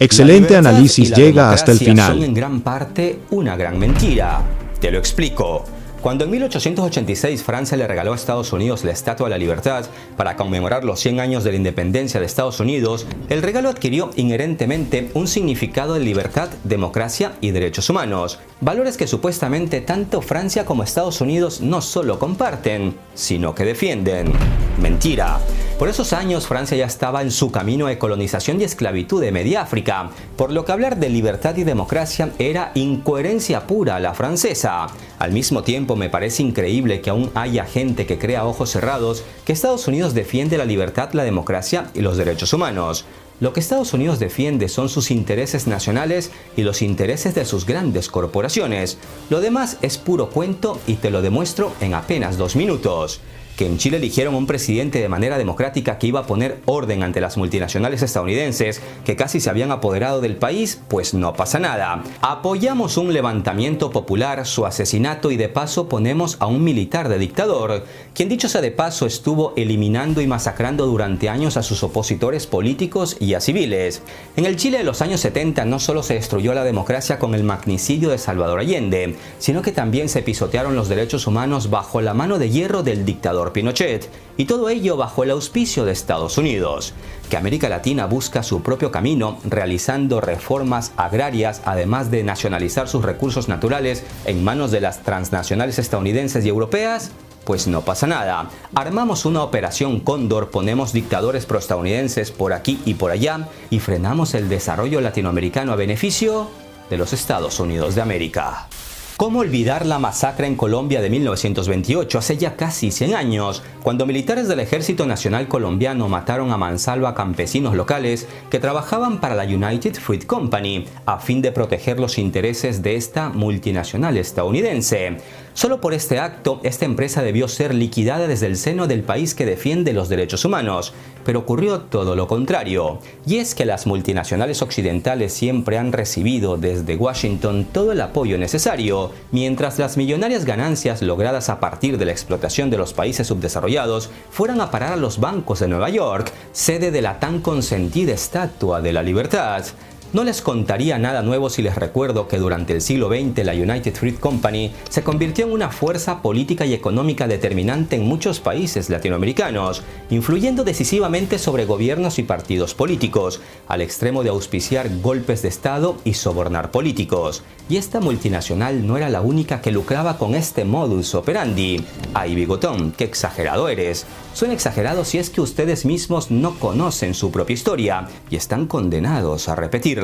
Excelente análisis, llega hasta el final. Son en gran parte una gran mentira. Te lo explico. Cuando en 1886 Francia le regaló a Estados Unidos la Estatua de la Libertad para conmemorar los 100 años de la independencia de Estados Unidos, el regalo adquirió inherentemente un significado de libertad, democracia y derechos humanos, valores que supuestamente tanto Francia como Estados Unidos no solo comparten, sino que defienden. Mentira. Por esos años Francia ya estaba en su camino de colonización y esclavitud de media África, por lo que hablar de libertad y democracia era incoherencia pura a la francesa. Al mismo tiempo me parece increíble que aún haya gente que crea a ojos cerrados que Estados Unidos defiende la libertad, la democracia y los derechos humanos. Lo que Estados Unidos defiende son sus intereses nacionales y los intereses de sus grandes corporaciones. Lo demás es puro cuento y te lo demuestro en apenas 2 minutos. Que en Chile eligieron a un presidente de manera democrática que iba a poner orden ante las multinacionales estadounidenses que casi se habían apoderado del país, pues no pasa nada. Apoyamos un levantamiento popular, su asesinato y de paso ponemos a un militar de dictador, quien dicho sea de paso estuvo eliminando y masacrando durante años a sus opositores políticos y a civiles. En el Chile de los años 70 no solo se destruyó la democracia con el magnicidio de Salvador Allende, sino que también se pisotearon los derechos humanos bajo la mano de hierro del dictador Pinochet, y todo ello bajo el auspicio de Estados Unidos. Que América Latina busca su propio camino realizando reformas agrarias, además de nacionalizar sus recursos naturales en manos de las transnacionales estadounidenses y europeas, pues no pasa nada. Armamos una operación Cóndor, ponemos dictadores proestadounidenses por aquí y por allá y frenamos el desarrollo latinoamericano a beneficio de los Estados Unidos de América. ¿Cómo olvidar la masacre en Colombia de 1928, hace ya casi 100 años, cuando militares del Ejército Nacional Colombiano mataron a mansalva a campesinos locales que trabajaban para la United Fruit Company a fin de proteger los intereses de esta multinacional estadounidense? Solo por este acto, esta empresa debió ser liquidada desde el seno del país que defiende los derechos humanos, pero ocurrió todo lo contrario. Y es que las multinacionales occidentales siempre han recibido desde Washington todo el apoyo necesario, mientras las millonarias ganancias logradas a partir de la explotación de los países subdesarrollados fueran a parar a los bancos de Nueva York, sede de la tan consentida Estatua de la Libertad. No les contaría nada nuevo si les recuerdo que durante el siglo XX la United Fruit Company se convirtió en una fuerza política y económica determinante en muchos países latinoamericanos, influyendo decisivamente sobre gobiernos y partidos políticos, al extremo de auspiciar golpes de Estado y sobornar políticos. Y esta multinacional no era la única que lucraba con este modus operandi. Ay, bigotón, qué exagerado eres. Suena exagerado si es que ustedes mismos no conocen su propia historia y están condenados a repetirla.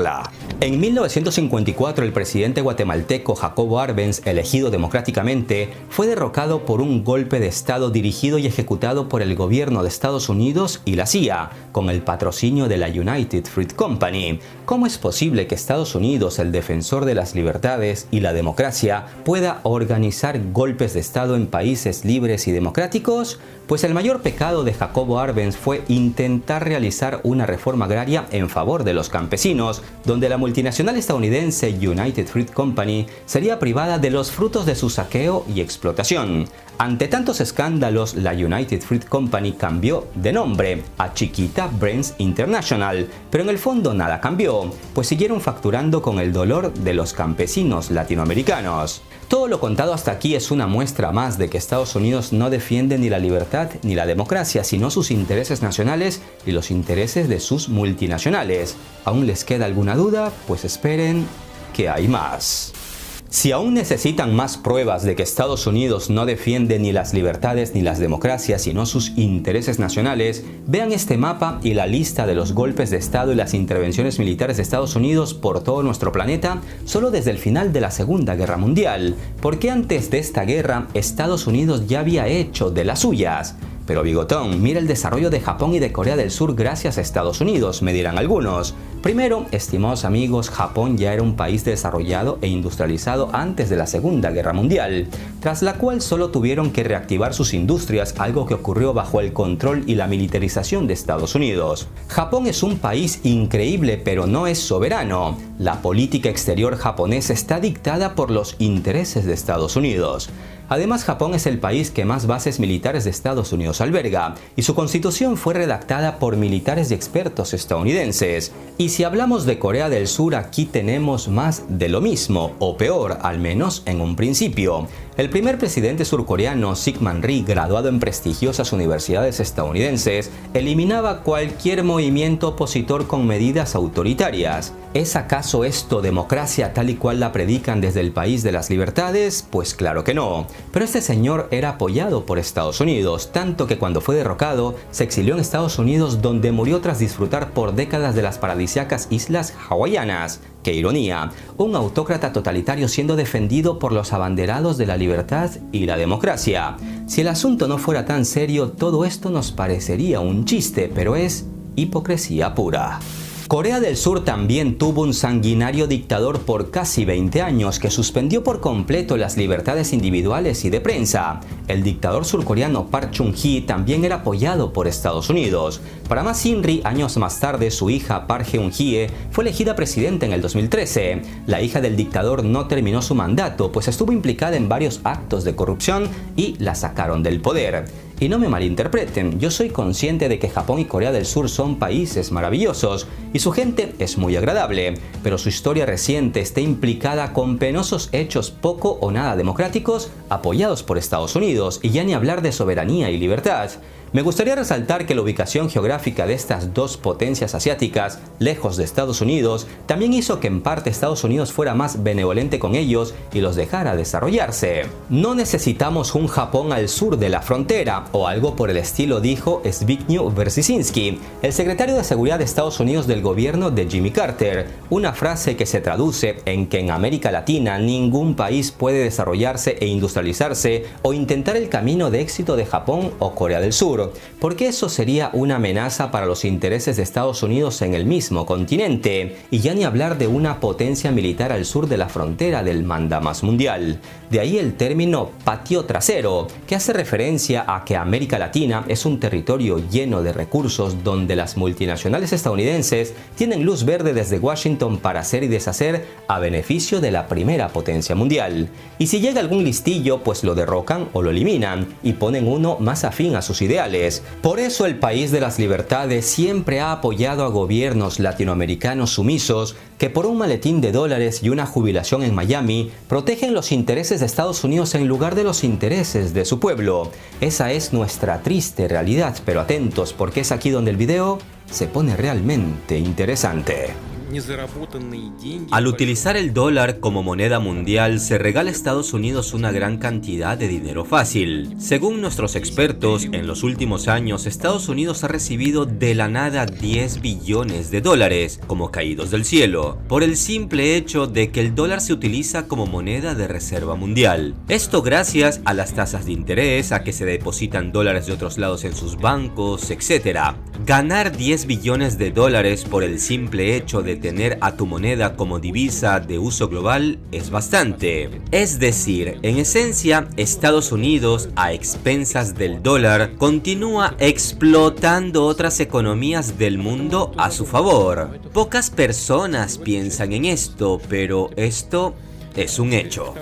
En 1954 el presidente guatemalteco Jacobo Arbenz, elegido democráticamente, fue derrocado por un golpe de Estado dirigido y ejecutado por el gobierno de Estados Unidos y la CIA, con el patrocinio de la United Fruit Company. ¿Cómo es posible que Estados Unidos, el defensor de las libertades y la democracia, pueda organizar golpes de Estado en países libres y democráticos? Pues el mayor pecado de Jacobo Arbenz fue intentar realizar una reforma agraria en favor de los campesinos, donde la multinacional estadounidense United Fruit Company sería privada de los frutos de su saqueo y explotación. Ante tantos escándalos, la United Fruit Company cambió de nombre a Chiquita Brands International, pero en el fondo nada cambió, pues siguieron facturando con el dolor de los campesinos latinoamericanos. Todo lo contado hasta aquí es una muestra más de que Estados Unidos no defiende ni la libertad ni la democracia, sino sus intereses nacionales y los intereses de sus multinacionales. ¿Aún les queda alguna duda? Pues esperen que hay más. Si aún necesitan más pruebas de que Estados Unidos no defiende ni las libertades ni las democracias, sino sus intereses nacionales, vean este mapa y la lista de los golpes de Estado y las intervenciones militares de Estados Unidos por todo nuestro planeta solo desde el final de la Segunda Guerra Mundial, porque antes de esta guerra Estados Unidos ya había hecho de las suyas. Pero bigotón, mira el desarrollo de Japón y de Corea del Sur gracias a Estados Unidos, me dirán algunos. Primero, estimados amigos, Japón ya era un país desarrollado e industrializado antes de la Segunda Guerra Mundial, tras la cual solo tuvieron que reactivar sus industrias, algo que ocurrió bajo el control y la militarización de Estados Unidos. Japón es un país increíble, pero no es soberano. La política exterior japonesa está dictada por los intereses de Estados Unidos. Además, Japón es el país que más bases militares de Estados Unidos alberga, y su constitución fue redactada por militares y expertos estadounidenses. Y si hablamos de Corea del Sur, aquí tenemos más de lo mismo, o peor, al menos en un principio. El primer presidente surcoreano, Syngman Rhee, graduado en prestigiosas universidades estadounidenses, eliminaba cualquier movimiento opositor con medidas autoritarias. ¿Es acaso esto democracia tal y cual la predican desde el país de las libertades? Pues claro que no. Pero este señor era apoyado por Estados Unidos, tanto que cuando fue derrocado, se exilió en Estados Unidos, donde murió tras disfrutar por décadas de las paradisíacas islas hawaianas. ¡Qué ironía! Un autócrata totalitario siendo defendido por los abanderados de la libertad y la democracia. Si el asunto no fuera tan serio, todo esto nos parecería un chiste, pero es hipocresía pura. Corea del Sur también tuvo un sanguinario dictador por casi 20 años que suspendió por completo las libertades individuales y de prensa. El dictador surcoreano Park Chung-hee también era apoyado por Estados Unidos. Para más inri, años más tarde, su hija Park Geun-hye fue elegida presidenta en el 2013. La hija del dictador no terminó su mandato, pues estuvo implicada en varios actos de corrupción y la sacaron del poder. Y no me malinterpreten, yo soy consciente de que Japón y Corea del Sur son países maravillosos y su gente es muy agradable, pero su historia reciente está implicada con penosos hechos poco o nada democráticos apoyados por Estados Unidos, y ya ni hablar de soberanía y libertad. Me gustaría resaltar que la ubicación geográfica de estas dos potencias asiáticas, lejos de Estados Unidos, también hizo que en parte Estados Unidos fuera más benevolente con ellos y los dejara desarrollarse. No necesitamos un Japón al sur de la frontera, o algo por el estilo, dijo Zbigniew Brzezinski, el secretario de Seguridad de Estados Unidos del gobierno de Jimmy Carter, una frase que se traduce en que en América Latina ningún país puede desarrollarse e industrializarse o intentar el camino de éxito de Japón o Corea del Sur, porque eso sería una amenaza para los intereses de Estados Unidos en el mismo continente, y ya ni hablar de una potencia militar al sur de la frontera del mandamás mundial. De ahí el término patio trasero, que hace referencia a que América Latina es un territorio lleno de recursos donde las multinacionales estadounidenses tienen luz verde desde Washington para hacer y deshacer a beneficio de la primera potencia mundial. Y si llega algún listillo, pues lo derrocan o lo eliminan y ponen uno más afín a sus ideales. Por eso el país de las libertades siempre ha apoyado a gobiernos latinoamericanos sumisos que por un maletín de dólares y una jubilación en Miami protegen los intereses de Estados Unidos en lugar de los intereses de su pueblo. Esa es nuestra triste realidad, pero atentos porque es aquí donde el video se pone realmente interesante. Al utilizar el dólar como moneda mundial, se regala a Estados Unidos una gran cantidad de dinero fácil. Según nuestros expertos, en los últimos años, Estados Unidos ha recibido de la nada 10 billones de dólares, como caídos del cielo, por el simple hecho de que el dólar se utiliza como moneda de reserva mundial. Esto gracias a las tasas de interés, a que se depositan dólares de otros lados en sus bancos, etc. Ganar 10 billones de dólares por el simple hecho de tener a tu moneda como divisa de uso global es bastante. Es decir, en esencia, Estados Unidos, a expensas del dólar, continúa explotando otras economías del mundo a su favor. Pocas personas piensan en esto, pero esto es un hecho.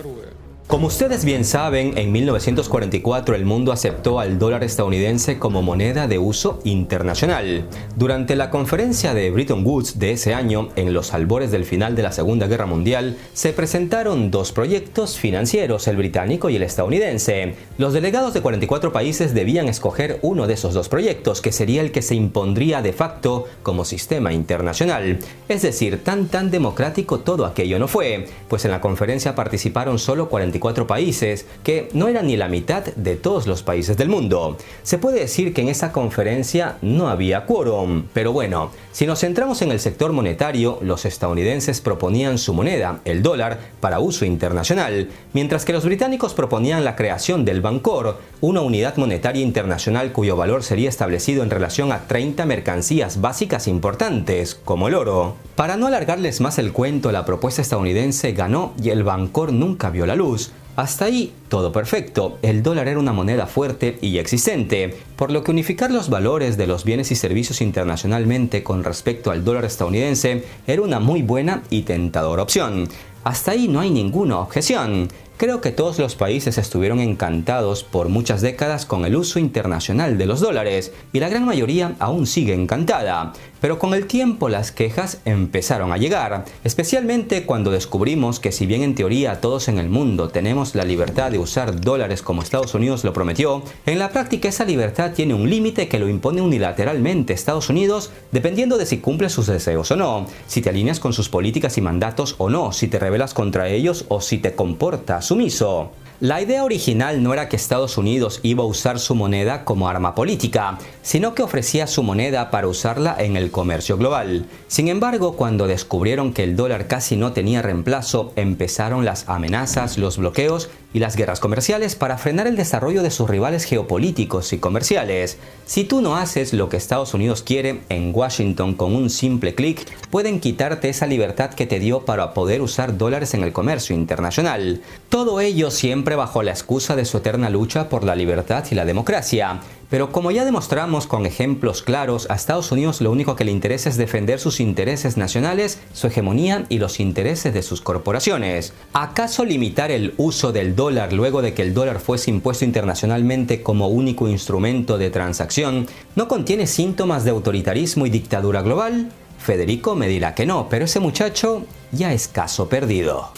Como ustedes bien saben, en 1944 el mundo aceptó al dólar estadounidense como moneda de uso internacional. Durante la conferencia de Bretton Woods de ese año, en los albores del final de la Segunda Guerra Mundial, se presentaron dos proyectos financieros, el británico y el estadounidense. Los delegados de 44 países debían escoger uno de esos dos proyectos, que sería el que se impondría de facto como sistema internacional. Es decir, tan democrático todo aquello no fue, pues en la conferencia participaron solo 44 países, que no eran ni la mitad de todos los países del mundo. Se puede decir que en esa conferencia no había quórum, pero bueno, si nos centramos en el sector monetario, los estadounidenses proponían su moneda, el dólar, para uso internacional, mientras que los británicos proponían la creación del Bancor, una unidad monetaria internacional cuyo valor sería establecido en relación a 30 mercancías básicas importantes, como el oro. Para no alargarles más el cuento, la propuesta estadounidense ganó y el Bancor nunca vio la luz. Hasta ahí, todo perfecto. El dólar era una moneda fuerte y existente, por lo que unificar los valores de los bienes y servicios internacionalmente con respecto al dólar estadounidense era una muy buena y tentadora opción. Hasta ahí no hay ninguna objeción. Creo que todos los países estuvieron encantados por muchas décadas con el uso internacional de los dólares y la gran mayoría aún sigue encantada. Pero con el tiempo las quejas empezaron a llegar, especialmente cuando descubrimos que si bien en teoría todos en el mundo tenemos la libertad de usar dólares como Estados Unidos lo prometió, en la práctica esa libertad tiene un límite que lo impone unilateralmente Estados Unidos dependiendo de si cumple sus deseos o no, si te alineas con sus políticas y mandatos o no, si te rebelas contra ellos o si te comportas sumiso. La idea original no era que Estados Unidos iba a usar su moneda como arma política, sino que ofrecía su moneda para usarla en el comercio global. Sin embargo, cuando descubrieron que el dólar casi no tenía reemplazo, empezaron las amenazas, los bloqueos y las guerras comerciales para frenar el desarrollo de sus rivales geopolíticos y comerciales. Si tú no haces lo que Estados Unidos quiere, en Washington con un simple clic pueden quitarte esa libertad que te dio para poder usar dólares en el comercio internacional. Todo ello siempre bajo la excusa de su eterna lucha por la libertad y la democracia. Pero como ya demostramos con ejemplos claros, a Estados Unidos lo único que le interesa es defender sus intereses nacionales, su hegemonía y los intereses de sus corporaciones. ¿Acaso limitar el uso del dólar luego de que el dólar fuese impuesto internacionalmente como único instrumento de transacción no contiene síntomas de autoritarismo y dictadura global? Federico me dirá que no, pero ese muchacho ya es caso perdido.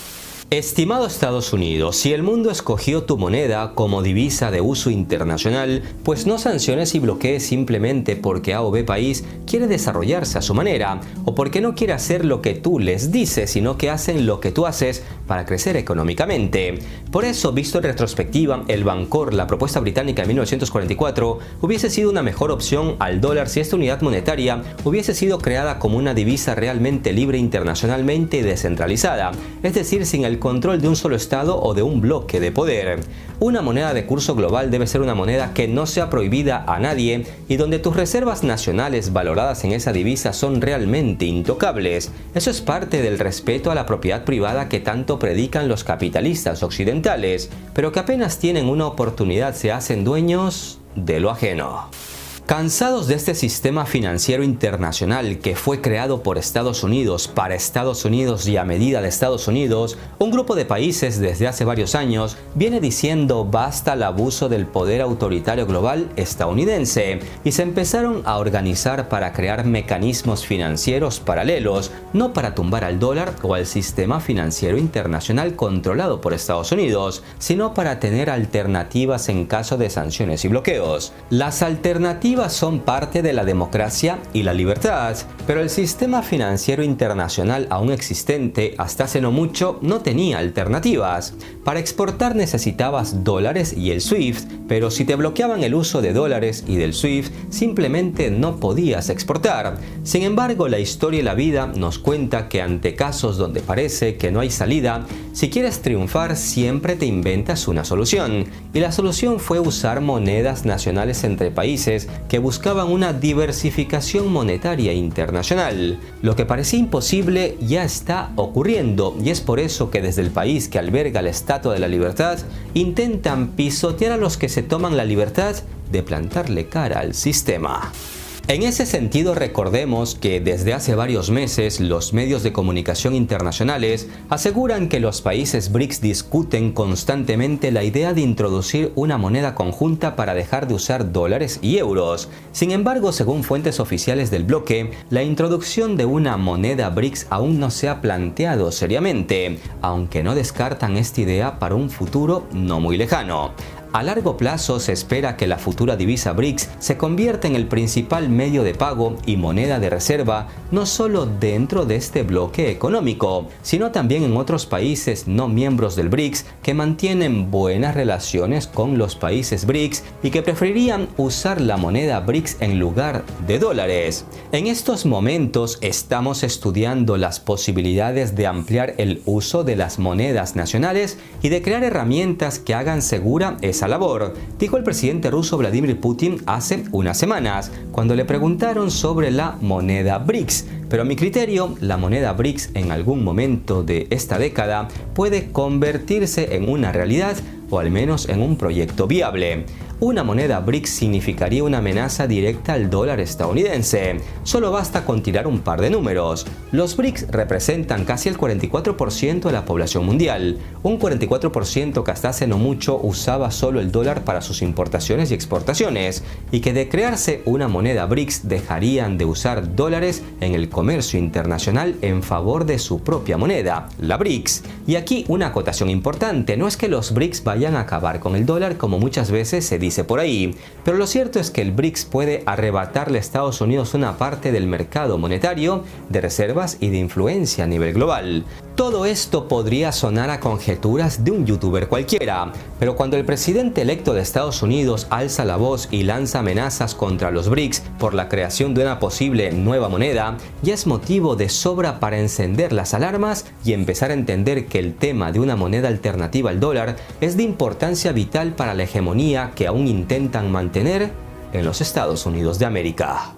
Estimado Estados Unidos, si el mundo escogió tu moneda como divisa de uso internacional, pues no sanciones y bloquees simplemente porque A o B país quiere desarrollarse a su manera, o porque no quiere hacer lo que tú les dices, sino que hacen lo que tú haces para crecer económicamente. Por eso, visto en retrospectiva, el Bancor, la propuesta británica de 1944, hubiese sido una mejor opción al dólar si esta unidad monetaria hubiese sido creada como una divisa realmente libre internacionalmente y descentralizada, es decir, sin el control de un solo estado o de un bloque de poder. Una moneda de curso global debe ser una moneda que no sea prohibida a nadie y donde tus reservas nacionales valoradas en esa divisa son realmente intocables. Eso es parte del respeto a la propiedad privada que tanto predican los capitalistas occidentales, pero que apenas tienen una oportunidad se hacen dueños de lo ajeno. Cansados de este sistema financiero internacional que fue creado por Estados Unidos para Estados Unidos y a medida de Estados Unidos, un grupo de países desde hace varios años viene diciendo basta al abuso del poder autoritario global estadounidense y se empezaron a organizar para crear mecanismos financieros paralelos, no para tumbar al dólar o al sistema financiero internacional controlado por Estados Unidos, sino para tener alternativas en caso de sanciones y bloqueos. Las alternativas son parte de la democracia y la libertad, pero el sistema financiero internacional aún existente hasta hace no mucho no tenía alternativas. Para exportar necesitabas dólares y el SWIFT, pero si te bloqueaban el uso de dólares y del SWIFT, simplemente no podías exportar. Sin embargo, la historia y la vida nos cuenta que ante casos donde parece que no hay salida, si quieres triunfar siempre te inventas una solución. Y la solución fue usar monedas nacionales entre países que buscaban una diversificación monetaria internacional. Lo que parecía imposible ya está ocurriendo y es por eso que desde el país que alberga la Estatua de la Libertad intentan pisotear a los que se toman la libertad de plantarle cara al sistema. En ese sentido, recordemos que desde hace varios meses los medios de comunicación internacionales aseguran que los países BRICS discuten constantemente la idea de introducir una moneda conjunta para dejar de usar dólares y euros. Sin embargo, según fuentes oficiales del bloque, la introducción de una moneda BRICS aún no se ha planteado seriamente, aunque no descartan esta idea para un futuro no muy lejano. A largo plazo se espera que la futura divisa BRICS se convierta en el principal medio de pago y moneda de reserva no solo dentro de este bloque económico, sino también en otros países no miembros del BRICS que mantienen buenas relaciones con los países BRICS y que preferirían usar la moneda BRICS en lugar de dólares. En estos momentos estamos estudiando las posibilidades de ampliar el uso de las monedas nacionales y de crear herramientas que hagan segura esa labor, dijo el presidente ruso Vladimir Putin hace unas semanas, cuando le preguntaron sobre la moneda BRICS. Pero a mi criterio, la moneda BRICS en algún momento de esta década puede convertirse en una realidad o al menos en un proyecto viable. una moneda BRICS significaría una amenaza directa al dólar estadounidense. Solo basta con tirar un par de números. Los BRICS representan casi el 44% de la población mundial, un 44% que hasta hace no mucho usaba solo el dólar para sus importaciones y exportaciones, y que de crearse una moneda BRICS dejarían de usar dólares en el comercio internacional en favor de su propia moneda, la BRICS. Y aquí una acotación importante, no es que los BRICS vayan a acabar con el dólar como muchas veces se dice por ahí, pero lo cierto es que el BRICS puede arrebatarle a Estados Unidos una parte del mercado monetario, de reservas y de influencia a nivel global. Todo esto podría sonar a conjeturas de un youtuber cualquiera, pero cuando el presidente electo de Estados Unidos alza la voz y lanza amenazas contra los BRICS por la creación de una posible nueva moneda, ya es motivo de sobra para encender las alarmas y empezar a entender que el tema de una moneda alternativa al dólar es de importancia vital para la hegemonía que aún intentan mantener en los Estados Unidos de América.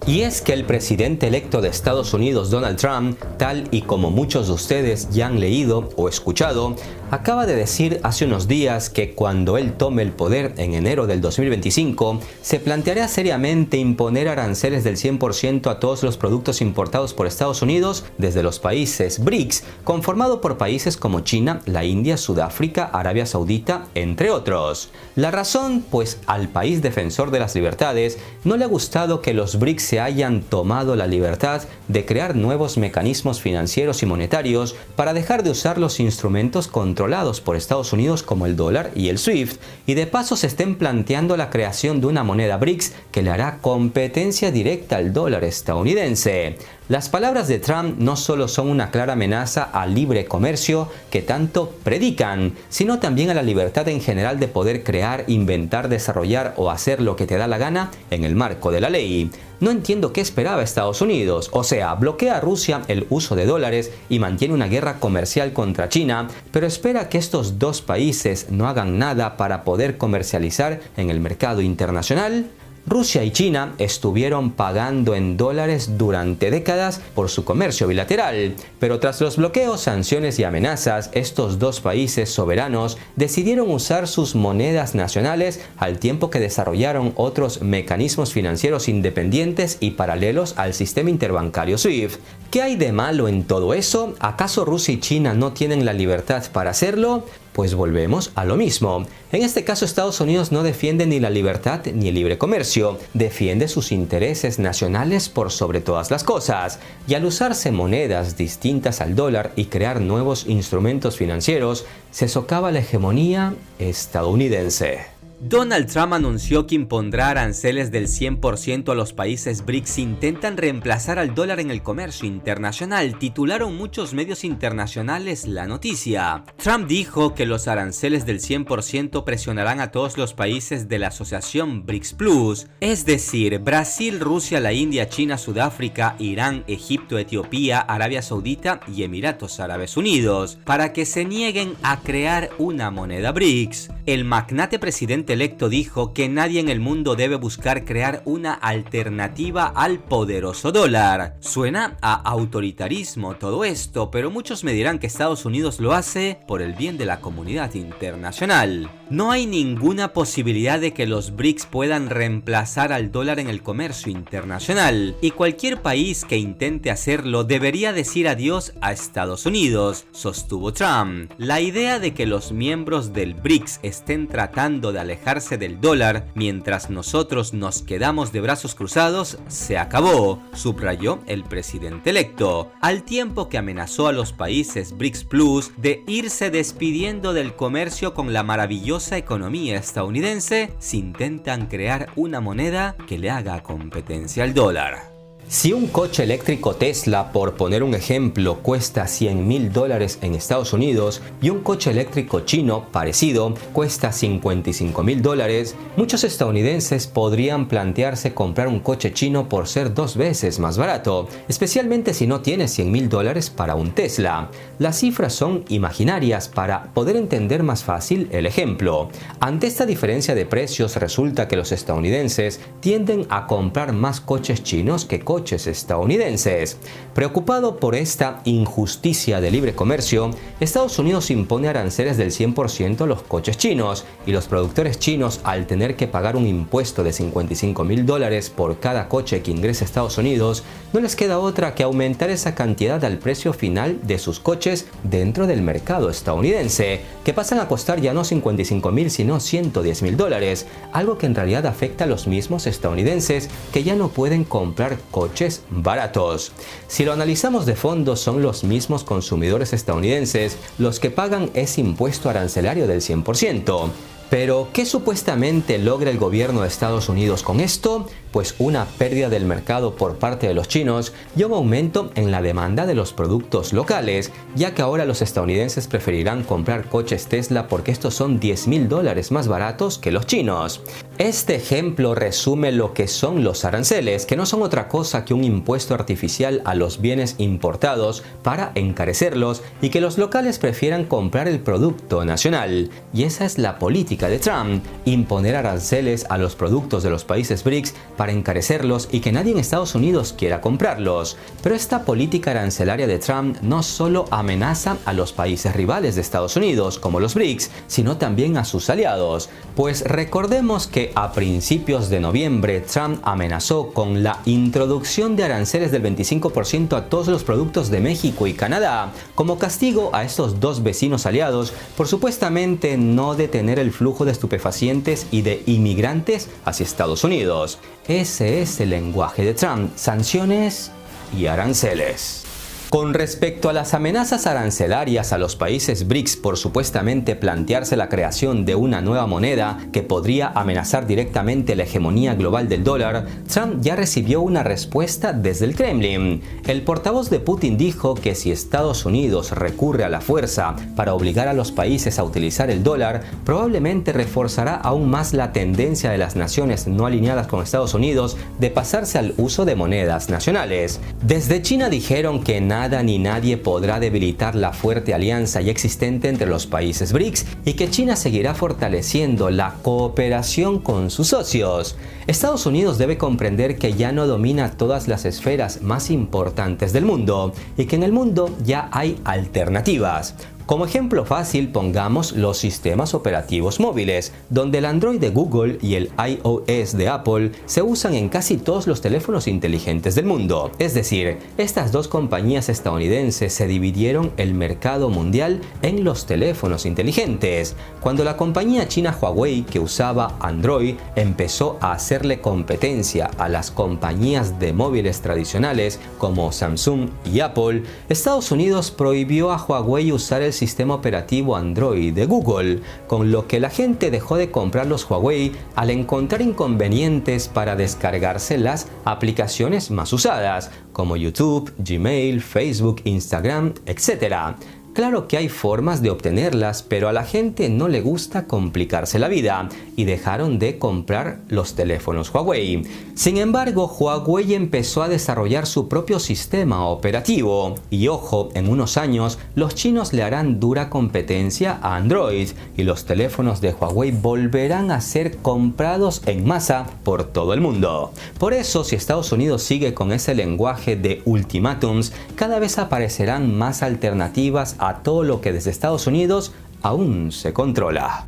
Y es que el presidente electo de Estados Unidos, Donald Trump, tal y como muchos de ustedes ya han leído o escuchado, acaba de decir hace unos días que cuando él tome el poder en enero del 2025, se planteará seriamente imponer aranceles del 100% a todos los productos importados por Estados Unidos desde los países BRICS, conformado por países como China, la India, Sudáfrica, Arabia Saudita, entre otros. La razón, pues al país defensor de las libertades no le ha gustado que los BRICS se hayan tomado la libertad de crear nuevos mecanismos financieros y monetarios para dejar de usar los instrumentos controlados por Estados Unidos como el dólar y el SWIFT, y de paso se estén planteando la creación de una moneda BRICS que le hará competencia directa al dólar estadounidense. Las palabras de Trump no solo son una clara amenaza al libre comercio que tanto predican, sino también a la libertad en general de poder crear, inventar, desarrollar o hacer lo que te da la gana en el marco de la ley. No entiendo qué esperaba Estados Unidos, o sea, bloquea a Rusia el uso de dólares y mantiene una guerra comercial contra China, pero espera que estos dos países no hagan nada para poder comercializar en el mercado internacional. Rusia y China estuvieron pagando en dólares durante décadas por su comercio bilateral, pero tras los bloqueos, sanciones y amenazas, estos dos países soberanos decidieron usar sus monedas nacionales al tiempo que desarrollaron otros mecanismos financieros independientes y paralelos al sistema interbancario SWIFT. ¿Qué hay de malo en todo eso? ¿Acaso Rusia y China no tienen la libertad para hacerlo? Pues volvemos a lo mismo. En este caso, Estados Unidos no defiende ni la libertad ni el libre comercio, defiende sus intereses nacionales por sobre todas las cosas. Y al usarse monedas distintas al dólar y crear nuevos instrumentos financieros, se socava la hegemonía estadounidense. Donald Trump anunció que impondrá aranceles del 100% a los países BRICS si intentan reemplazar al dólar en el comercio internacional, titularon muchos medios internacionales la noticia. Trump dijo que los aranceles del 100% presionarán a todos los países de la asociación BRICS Plus, es decir, Brasil, Rusia, la India, China, Sudáfrica, Irán, Egipto, Etiopía, Arabia Saudita y Emiratos Árabes Unidos, para que se nieguen a crear una moneda BRICS. El magnate presidente electo dijo que nadie en el mundo debe buscar crear una alternativa al poderoso dólar. Suena a autoritarismo todo esto, pero muchos me dirán que Estados Unidos lo hace por el bien de la comunidad internacional. No hay ninguna posibilidad de que los BRICS puedan reemplazar al dólar en el comercio internacional, y cualquier país que intente hacerlo debería decir adiós a Estados Unidos, sostuvo Trump. La idea de que los miembros del BRICS estén tratando de alejarse del dólar mientras nosotros nos quedamos de brazos cruzados se acabó, subrayó el presidente electo, al tiempo que amenazó a los países BRICS Plus de irse despidiendo del comercio con la maravillosa economía estadounidense si intentan crear una moneda que le haga competencia al dólar. Si un coche eléctrico Tesla, por poner un ejemplo, cuesta $100.000 en Estados Unidos y un coche eléctrico chino parecido cuesta $55.000, muchos estadounidenses podrían plantearse comprar un coche chino por ser 2 veces más barato, especialmente si no tienes $100.000 para un Tesla. Las cifras son imaginarias para poder entender más fácil el ejemplo. Ante esta diferencia de precios, resulta que los estadounidenses tienden a comprar más coches chinos que coches coches estadounidenses. Preocupado por esta injusticia de libre comercio, Estados Unidos impone aranceles del 100% a los coches chinos, y los productores chinos, al tener que pagar un impuesto de $55.000 por cada coche que ingrese a Estados Unidos, no les queda otra que aumentar esa cantidad al precio final de sus coches dentro del mercado estadounidense, que pasan a costar ya no $55.000 sino $110.000, algo que en realidad afecta a los mismos estadounidenses que ya no pueden comprar coches baratos. Si lo analizamos de fondo, son los mismos consumidores estadounidenses los que pagan ese impuesto arancelario del 100%. Pero, ¿qué supuestamente logra el gobierno de Estados Unidos con esto? Pues una pérdida del mercado por parte de los chinos y un aumento en la demanda de los productos locales, ya que ahora los estadounidenses preferirán comprar coches Tesla porque estos son $10.000 más baratos que los chinos. Este ejemplo resume lo que son los aranceles, que no son otra cosa que un impuesto artificial a los bienes importados para encarecerlos y que los locales prefieran comprar el producto nacional. Y esa es la política de Trump: imponer aranceles a los productos de los países BRICS para encarecerlos y que nadie en Estados Unidos quiera comprarlos. Pero esta política arancelaria de Trump no solo amenaza a los países rivales de Estados Unidos, como los BRICS, sino también a sus aliados. Pues recordemos que a principios de noviembre Trump amenazó con la introducción de aranceles del 25% a todos los productos de México y Canadá, como castigo a estos dos vecinos aliados por supuestamente no detener el flujo de estupefacientes y de inmigrantes hacia Estados Unidos. Ese es el lenguaje de Trump: sanciones y aranceles. Con respecto a las amenazas arancelarias a los países BRICS por supuestamente plantearse la creación de una nueva moneda que podría amenazar directamente la hegemonía global del dólar, Trump ya recibió una respuesta desde el Kremlin. El portavoz de Putin dijo que si Estados Unidos recurre a la fuerza para obligar a los países a utilizar el dólar, probablemente reforzará aún más la tendencia de las naciones no alineadas con Estados Unidos de pasarse al uso de monedas nacionales. Desde China dijeron que nada ni nadie podrá debilitar la fuerte alianza ya existente entre los países BRICS y que China seguirá fortaleciendo la cooperación con sus socios. Estados Unidos debe comprender que ya no domina todas las esferas más importantes del mundo y que en el mundo ya hay alternativas. Como ejemplo fácil, pongamos los sistemas operativos móviles, donde el Android de Google y el iOS de Apple se usan en casi todos los teléfonos inteligentes del mundo. Es decir, estas dos compañías estadounidenses se dividieron el mercado mundial en los teléfonos inteligentes. Cuando la compañía china Huawei, que usaba Android, empezó a hacerle competencia a las compañías de móviles tradicionales como Samsung y Apple, Estados Unidos prohibió a Huawei usar el sistema operativo Android de Google, con lo que la gente dejó de comprar los Huawei al encontrar inconvenientes para descargarse las aplicaciones más usadas, como YouTube, Gmail, Facebook, Instagram, etc. Claro que hay formas de obtenerlas, pero a la gente no le gusta complicarse la vida y dejaron de comprar los teléfonos Huawei. Sin embargo, Huawei empezó a desarrollar su propio sistema operativo y, ojo, en unos años los chinos le harán dura competencia a Android y los teléfonos de Huawei volverán a ser comprados en masa por todo el mundo. Por eso, si Estados Unidos sigue con ese lenguaje de ultimátums, cada vez aparecerán más alternativas a todo lo que desde Estados Unidos aún se controla.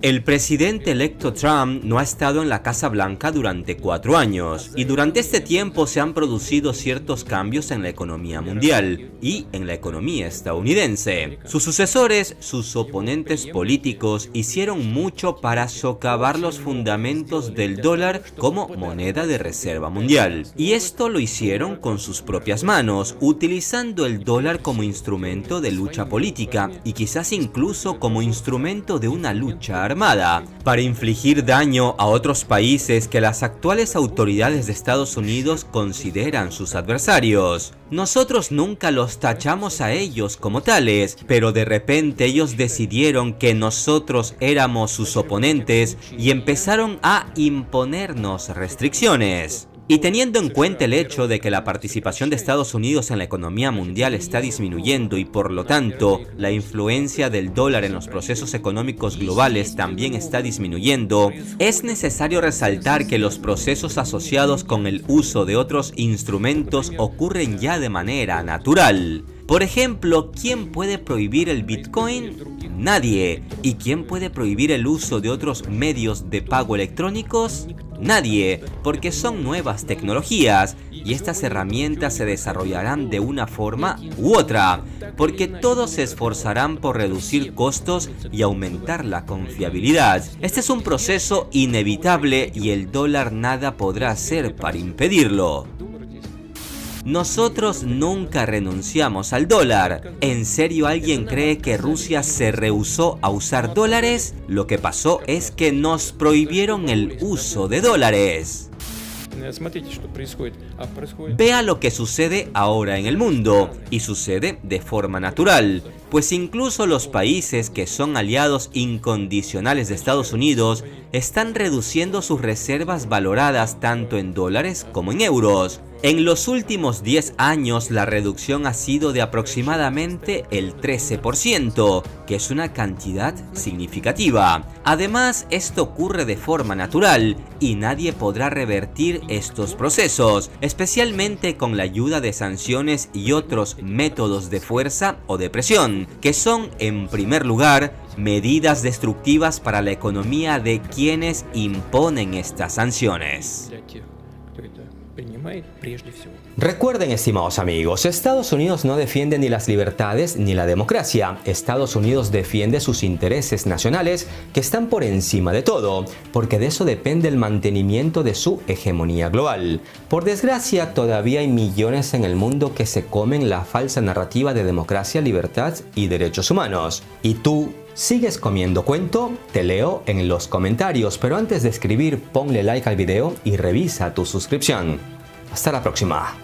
El presidente electo Trump no ha estado en la Casa Blanca durante 4 años y durante este tiempo se han producido ciertos cambios en la economía mundial y en la economía estadounidense. Sus sucesores, sus oponentes políticos, hicieron mucho para socavar los fundamentos del dólar como moneda de reserva mundial. Y esto lo hicieron con sus propias manos, utilizando el dólar como instrumento de lucha política y quizás incluso como instrumento de una lucha armada, para infligir daño a otros países que las actuales autoridades de Estados Unidos consideran sus adversarios. Nosotros nunca los tachamos a ellos como tales, pero de repente ellos decidieron que nosotros éramos sus oponentes y empezaron a imponernos restricciones. Y teniendo en cuenta el hecho de que la participación de Estados Unidos en la economía mundial está disminuyendo y por lo tanto la influencia del dólar en los procesos económicos globales también está disminuyendo, es necesario resaltar que los procesos asociados con el uso de otros instrumentos ocurren ya de manera natural. Por ejemplo, ¿quién puede prohibir el Bitcoin? Nadie. ¿Y quién puede prohibir el uso de otros medios de pago electrónicos? Nadie, porque son nuevas tecnologías y estas herramientas se desarrollarán de una forma u otra, porque todos se esforzarán por reducir costos y aumentar la confiabilidad. Este es un proceso inevitable y el dólar nada podrá hacer para impedirlo. Nosotros nunca renunciamos al dólar. ¿En serio alguien cree que Rusia se rehusó a usar dólares? Lo que pasó es que nos prohibieron el uso de dólares. Vea lo que sucede ahora en el mundo, y sucede de forma natural, pues incluso los países que son aliados incondicionales de Estados Unidos están reduciendo sus reservas valoradas tanto en dólares como en euros. En los últimos 10 años la reducción ha sido de aproximadamente el 13%, que es una cantidad significativa. Además, esto ocurre de forma natural y nadie podrá revertir estos procesos, especialmente con la ayuda de sanciones y otros métodos de fuerza o de presión, que son, en primer lugar, medidas destructivas para la economía de quienes imponen estas sanciones. Recuerden, estimados amigos, Estados Unidos no defiende ni las libertades ni la democracia. Estados Unidos defiende sus intereses nacionales que están por encima de todo, porque de eso depende el mantenimiento de su hegemonía global. Por desgracia, todavía hay millones en el mundo que se comen la falsa narrativa de democracia, libertad y derechos humanos. ¿Y tú sigues comiendo cuento? Te leo en los comentarios, pero antes de escribir ponle like al video y revisa tu suscripción. Hasta la próxima.